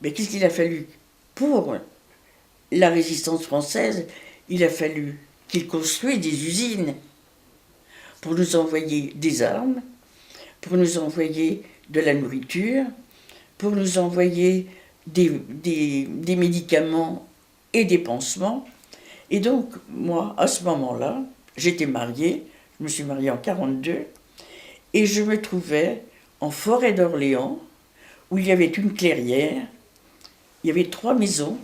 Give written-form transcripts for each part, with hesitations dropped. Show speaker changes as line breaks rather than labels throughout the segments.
Mais qu'est-ce qu'il a fallu pour la résistance française? Il a fallu qu'ils construisent des usines pour nous envoyer des armes, pour nous envoyer de la nourriture, pour nous envoyer des médicaments et des pansements. Et donc, moi, à ce moment-là, j'étais mariée, je me suis mariée en 1942, et je me trouvais en forêt d'Orléans, où il y avait une clairière, il y avait 3 maisons,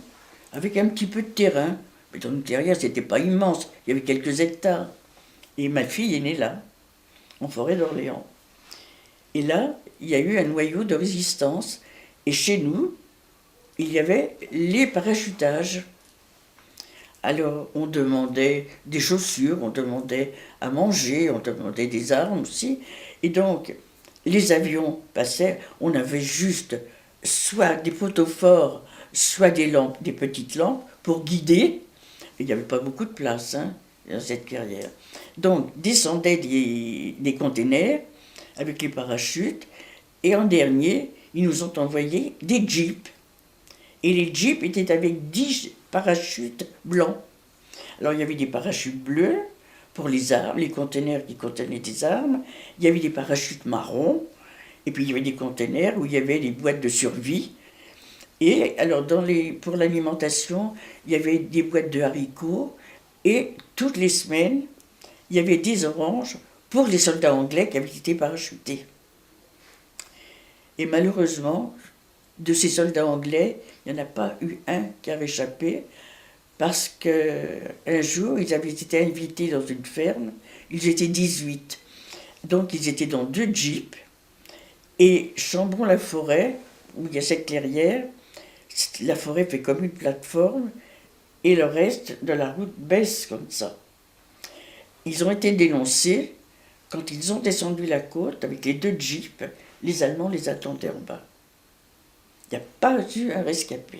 avec un petit peu de terrain. Mais dans une clairière, c'était pas immense, il y avait quelques hectares. Et ma fille est née là, en forêt d'Orléans. Et là, il y a eu un noyau de résistance. Et chez nous, il y avait les parachutages. Alors, on demandait des chaussures, on demandait à manger, on demandait des armes aussi. Et donc, les avions passaient, on avait juste soit des poteaux forts, soit des lampes, des petites lampes, pour guider. Il n'y avait pas beaucoup de place dans cette carrière. Donc, descendaient des containers avec les parachutes. Et en dernier, ils nous ont envoyé des jeeps. Et les jeeps étaient avec 10 parachutes blancs. Alors il y avait des parachutes bleus pour les armes, les containers qui contenaient des armes. Il y avait des parachutes marrons. Et puis il y avait des containers où il y avait des boîtes de survie. Et alors pour l'alimentation, il y avait des boîtes de haricots. Et toutes les semaines, il y avait des oranges pour les soldats anglais qui avaient été parachutés. Et malheureusement, de ces soldats anglais, il n'y en a pas eu un qui a réchappé, parce qu'un jour, ils avaient été invités dans une ferme, ils étaient 18. Donc ils étaient dans 2 jeeps, et Chambon-la-Forêt, où il y a cette clairière, la forêt fait comme une plateforme, et le reste de la route baisse comme ça. Ils ont été dénoncés. Quand ils ont descendu la côte avec les 2 jeeps, les Allemands les attendaient en bas. Il n'y a pas eu un rescapé.